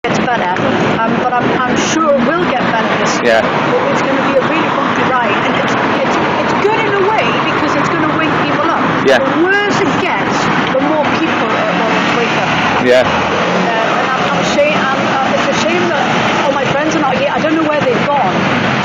gets better, but I'm sure it will get better this year. Yeah. It's going to be a really bumpy ride, and it's good in a way because it's going to wake people up. Yeah. The worse it gets, the more people it will wake up. Yeah. And I'm ashamed. It's a shame that all my friends are not here. I don't know where they've gone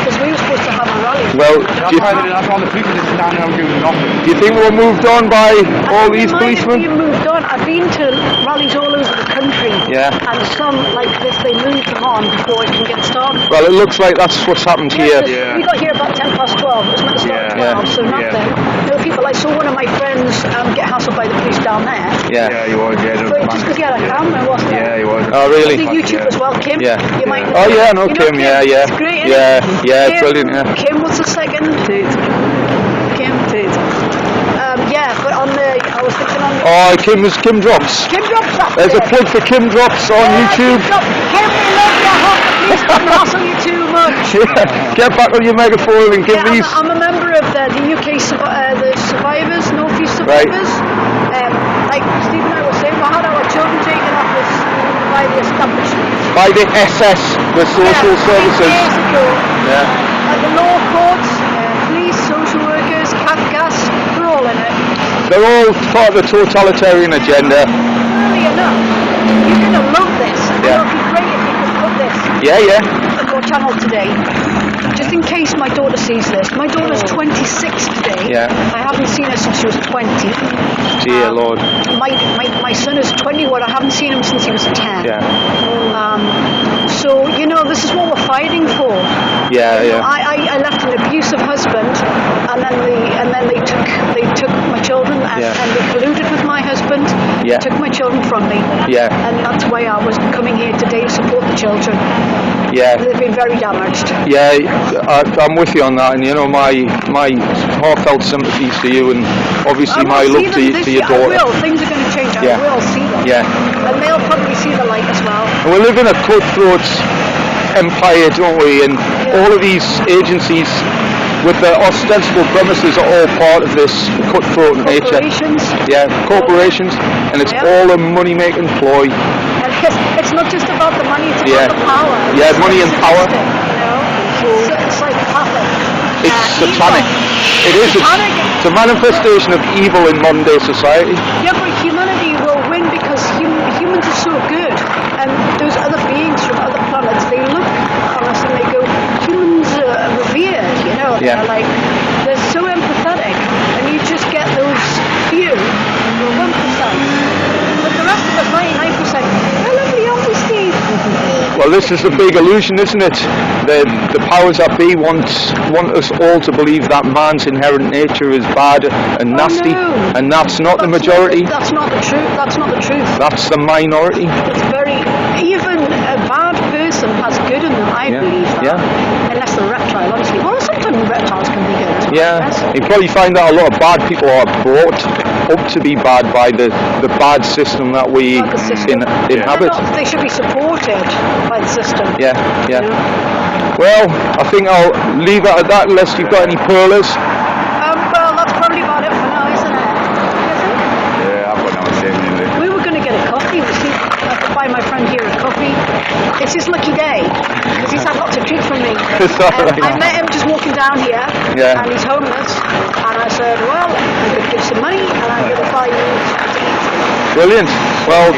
because we were supposed to have a rally. Well, That's why the police are just down there and doing nothing. do you think we're moved on by all these policemen? They moved on. I've been to rallies all over the country. Yeah. And some like this, they move them on before it can get started. Well, it looks like that's what's happened here. We got here about 10 past 12. It was meant to start at 12, so nothing. No people. I saw one of my friends get hassled by the police down there. Yeah. Yeah, he was. Yeah, But just because he had a camera, wasn't it? yeah, he was. Oh, really? The YouTube as well, Kim. Yeah. You might know. Oh, yeah, I know You Kim. Yeah, yeah. It's great, Yeah, isn't it? yeah, Kim, brilliant. Yeah. Kim was the second. Kim did. Yeah, but on the, I was thinking on the. Oh, Kim Drops. Kim Drops. There's a plug for Kim Drops on YouTube. Kim, we love your hot. Please don't hassle you too much. Yeah. Get back on your megaphone and give these. I'm a member of the UK the survivors, North East Right. survivors. Like Steve and I were saying, we had our children taken off us by the establishment. By the SS, the social services. 8 years ago. Yeah. The law courts, police, social workers, gas, they're all in it. They're all part of the totalitarian agenda. Funnily enough, you're going to love this. Yeah. It would be great if you could put this Yeah, yeah. on your channel today. Just in case my daughter sees this. My daughter's 26 today. Yeah. I haven't seen her since she was 20. Dear Lord. My son is 21. I haven't seen him since he was 10. Yeah. So, you know, this is what we're fighting for. Yeah, You know, yeah. I left an abusive husband, and then they took my children, and they colluded with my husband. Yeah. Took my children from me. Yeah. And that's why I was coming here today to support the children. Yeah. They've been very damaged. Yeah, I'm with you on that, and you know my heartfelt sympathies to you, and obviously my love to your daughter. I will. Things are going to change. Yeah. I will see them. Yeah. And they'll probably see the light as well. And we live in a cutthroat empire, don't we? And all of these agencies with their ostensible premises are all part of this cutthroat nature. Corporations. Yeah, corporations, and it's all a money-making ploy. And it's not just about the money, it's about the power. Yeah, money and power. You know? It's like Catholic. It's satanic. It is. It's a manifestation of evil in modern day society. Yeah, but humanity will win because humans are so good, and those other beings from other planets, they look on us and they go, humans are revered, you know. Yeah. They're so empathetic, and you just get those few, the 1%. But the rest of us, 99%, I love you, aren't we, Steve? Well, this is the big illusion, isn't it? The powers that be want us all to believe that man's inherent nature is bad and nasty, and that's not the majority. That's not the truth. That's not the truth. That's the minority. It's very, even a bad person has good in them, I believe that. Yeah. Unless they're reptile, honestly. Well, sometimes reptiles can be good. Yeah. You probably find that a lot of bad people are brought up to be bad by the bad system that we inhabit. They should be supported by the system. Yeah, yeah. You know? Well, I think I'll leave it at that unless you've got any pearlers. Well, that's probably about it for now, isn't it? Yeah, I've got no shame in it. We were going to get a coffee. I could buy my friend here a coffee. It's his lucky day because he's had lots of treats from me. I met him just walking down here, and he's homeless. And I said, well, I'm going to give some money, and I'm going to buy you something to eat. Brilliant. Well,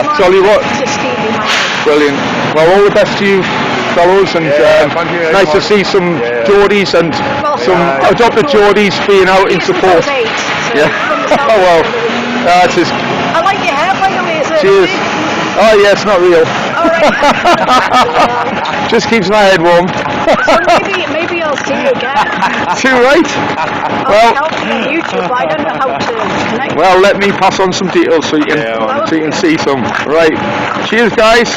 I'll tell you what. Brilliant. Well, all the best to you, fellows, and nice to see some Geordies and some adopted Geordies being out in support. Yeah. Oh well. That's just. I like your hair, by the way. Cheers. Oh yeah, it's not real. All right. Just keeps my head warm. So maybe I'll see you again. Too right. Well, help me on YouTube, but I don't know how to connect. Well, let me pass on some details so you can see some. Right. Cheers, guys.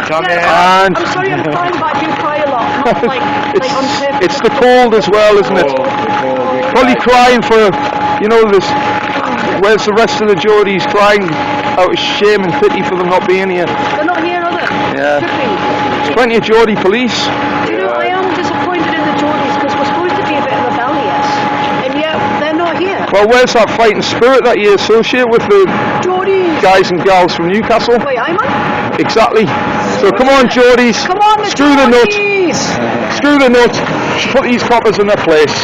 I'm sorry I'm crying, but I do cry a lot. Not like on purpose. It's the cold as well, isn't it? Probably crying for, you know, this. Where's the rest of the Geordies crying out of shame and pity for them not being here? They're not here, are they? Yeah. There's plenty of Geordie police. Do you know, I am disappointed in the Geordies because we're supposed to be a bit rebellious, and yet they're not here. Well, where's that fighting spirit that you associate with the Geordies. guys and gals from Newcastle? Wait, I'm on? Exactly. So come on, Geordies. Come on, Screw the nut. Geordies. Screw the nut. Put these coppers in their place.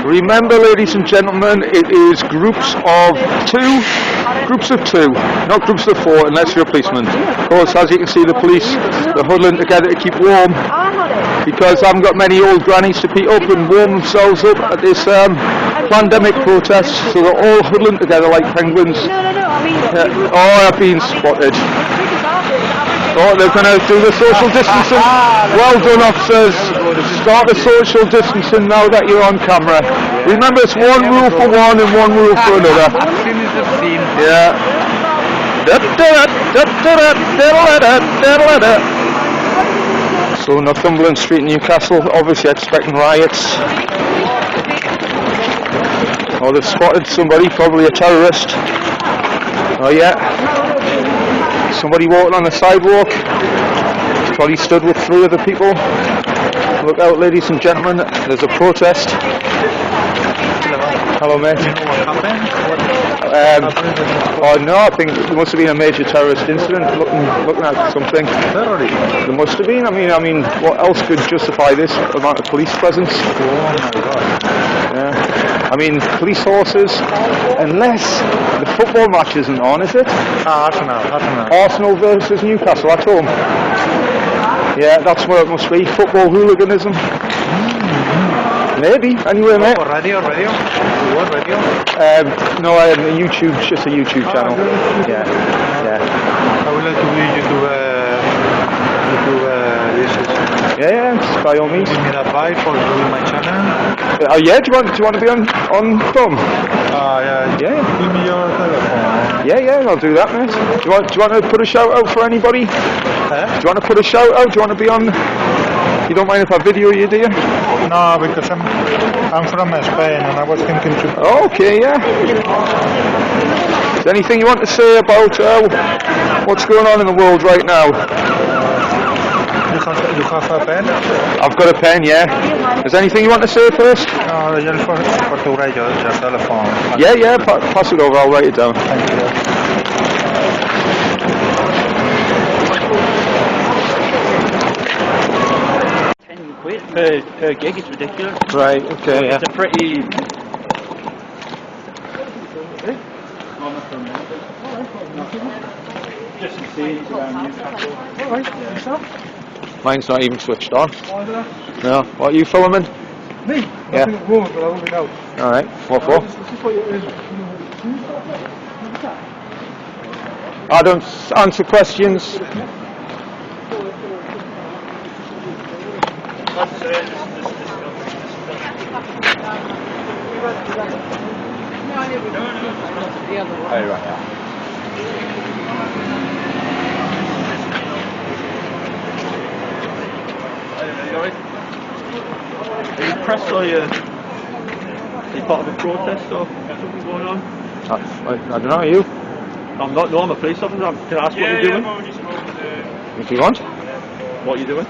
Remember, ladies and gentlemen, it is groups of two, not groups of four, unless you're a policeman. Of course, as you can see, the police, they're huddling together to keep warm, because I haven't got many old grannies to beat up and warm themselves up at this pandemic protest, so they're all huddling together like penguins. Oh, I've been spotted. Oh, they're going to do the social distancing. Well done, officers. Start the social distancing now that you're on camera. Remember, it's one rule for one and one rule for another. Yeah. So Northumberland Street in Newcastle, obviously expecting riots. Oh, they've spotted somebody, probably a terrorist. Oh yeah. Somebody walking on the sidewalk. He's probably stood with 3 other people. Look out, ladies and gentlemen, there's a protest. Hello, mate. Oh no, I think there must have been a major terrorist incident. Looking at something. There must have been. I mean, what else could justify this amount of police presence? Yeah. I mean, police horses, unless the football match isn't on, is it? Arsenal versus Newcastle at home. Yeah, that's what it must be. Football hooliganism. Maybe. Anyway, mate. Radio? No, YouTube. Just a YouTube channel. Really? Yeah. I would like to be YouTube dishes. Yeah, by all means. Give me that vibe for doing my channel. Yeah. Do you want to be on film? Yeah. Give me your telephone. Yeah. I'll do that, mate. Do you want to put a shout out for anybody? Do you want to put a shout out? Do you want to be on? You don't mind if I video you, do you? No, because I'm from Spain and I was thinking to. Okay, yeah. Is there anything you want to say about what's going on in the world right now? You have a pen? I've got a pen, yeah. Is there anything you want to say first? No, just for to write your telephone. Yeah, pass it over, I'll write it down. Thank you. Per gig, it's ridiculous. Right, okay, yeah. It's a pretty... Just some scenes around Newcastle. Mine's not even switched on. No. What are you filming? Me? Yeah. Nothing at home, but I won't be out. Alright, what for? I don't answer questions. Are you press or are you part of a protest or something going on? I don't know, are you? I'm not, no, I'm a police officer. Can I ask what you're doing? If you want. What are you doing?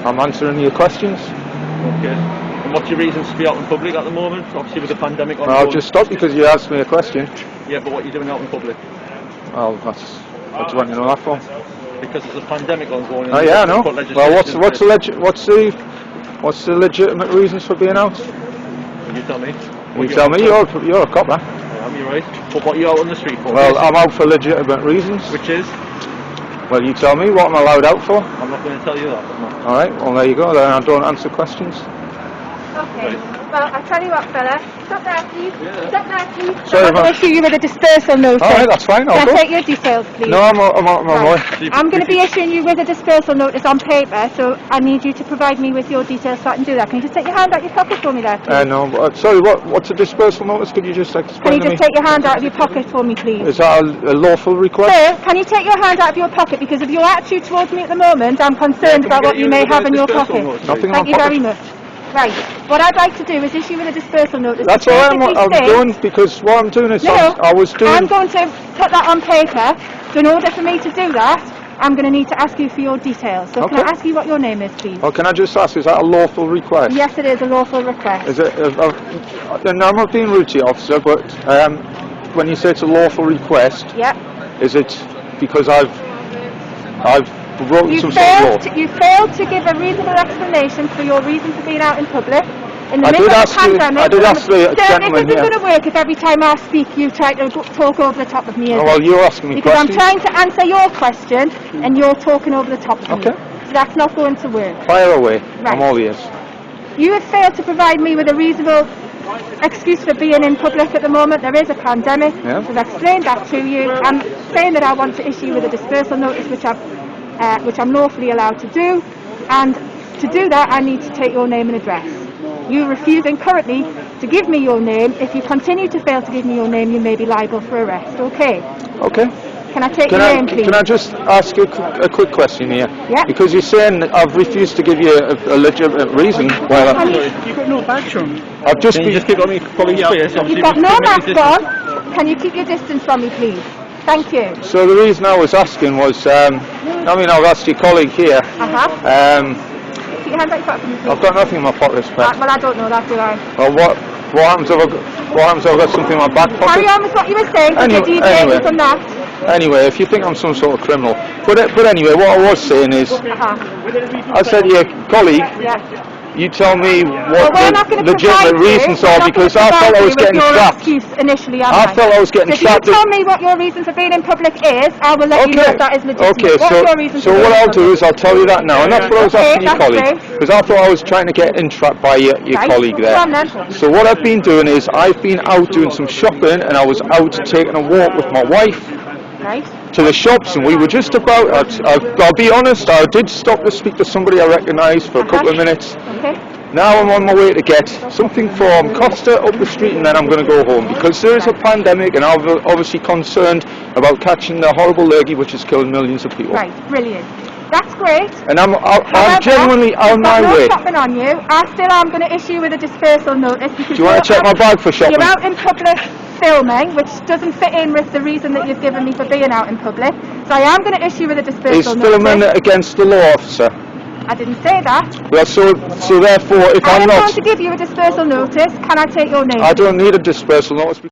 I'm answering your questions. Okay. And what's your reasons to be out in public at the moment? Obviously with the pandemic on. I'll just stop because you asked me a question. Yeah, but what are you doing out in public? Well, that's what do you want to know that for? Because there's a pandemic ongoing. Oh yeah, I know. Well, what's the legitimate reasons for being out? You tell me. You tell me. You're a copper. Yeah, you're right. But what are you out on the street for? Well, I'm out for legitimate reasons. Which is? Well, you tell me what I'm allowed out for. I'm not going to tell you that. All right. Well, there you go. Then I don't answer questions. Okay. Well, I'll tell you what, fella. Stop there, please. Yeah. Stop there, please. Sorry, I'm going to issue you with a dispersal notice. All right, that's fine. I'll Can I go. take your details, please? No, I'm on my way. I'm going to be issuing you with a dispersal notice on paper, so I need you to provide me with your details so I can do that. Can you just take your hand out of your pocket for me there, please? No, sorry, what's a dispersal notice? Could you just explain Can you to me? just take your hand out of your pocket for me, please? Is that a lawful request? Sir, can you take your hand out of your pocket? Because of your attitude towards me at the moment, I'm concerned about what you may have in your pocket. Nothing in Thank my you pocket. very much. Right, what I'd like to do is issue with a dispersal notice. That's all I'm doing, because what I'm doing is I was doing... I'm going to put that on paper, so in order for me to do that, I'm going to need to ask you for your details. So can I ask you what your name is, please? Oh, can I just ask, is that a lawful request? Yes, it is a lawful request. Is it? I'm not being rude to you, officer, but when you say it's a lawful request, is it because I've broken some sort of law? You failed to give a reasonable explanation for your reason for being out in public. In the I middle did of ask the pandemic. I did ask the Sir, gentleman this isn't here. going to work if every time I speak you try to talk over the top of me. Oh, well, you're asking me because questions. I'm trying to answer your question and you're talking over the top of me. Okay. So that's not going to work. Fire away. Right. I'm all ears. You have failed to provide me with a reasonable excuse for being in public at the moment. There is a pandemic. Yeah. I've explained that to you. I'm saying that I want to issue with a dispersal notice, which I'm lawfully allowed to do. And to do that, I need to take your name and address. You refusing currently to give me your name. If you continue to fail to give me your name, you may be liable for arrest. Okay? Okay. Can I take your name, please? Can I just ask you a quick question here? Yeah. Because you're saying I've refused to give you a legitimate reason. Well, You've got no badge on. I've just been... just keep on me calling you out. You've got no mask on. Can you keep your distance from me, please? Thank you. So the reason I was asking was, I've asked your colleague here. Keep your hands out your pocket, please. I've got nothing in my pocket, Pat. Well, I don't know that, do I? Well, what happens if I've got something in my back pocket? Carry on with what you were saying. Anyway, from that. Anyway, if you think I'm some sort of criminal, but anyway, what I was saying is, I said to your colleague, you tell me what the legitimate reasons are, because I felt I was getting trapped. I felt I was getting trapped. If you tell me what your reason for being in public is, I will let you know if that is legitimate. Okay, so what I'll do is I'll tell you that now, and that's what I was asking your colleague, because I thought I was trying to get entrapped by your colleague there. So what I've been doing is I've been out doing some shopping, and I was out taking a walk with my wife to the shops, and we were just about, I'll be honest, I did stop to speak to somebody I recognised for a couple of minutes. Now I'm on my way to get something from Costa up the street, and then I'm going to go home, because there is a pandemic, and I'm obviously concerned about catching the horrible lurgy which is killing millions of people. Right, brilliant. That's great. And I'm genuinely on my way. Shopping on you. I still am going to issue with a dispersal notice. Do you want to check my bag for shopping? You're out in public filming, which doesn't fit in with the reason that you've given me for being out in public. So I am going to issue with a dispersal notice. Is filming against the law, officer? I didn't say that. Well, so therefore, if I'm not... I am going to give you a dispersal notice. Can I take your name? I don't need a dispersal notice.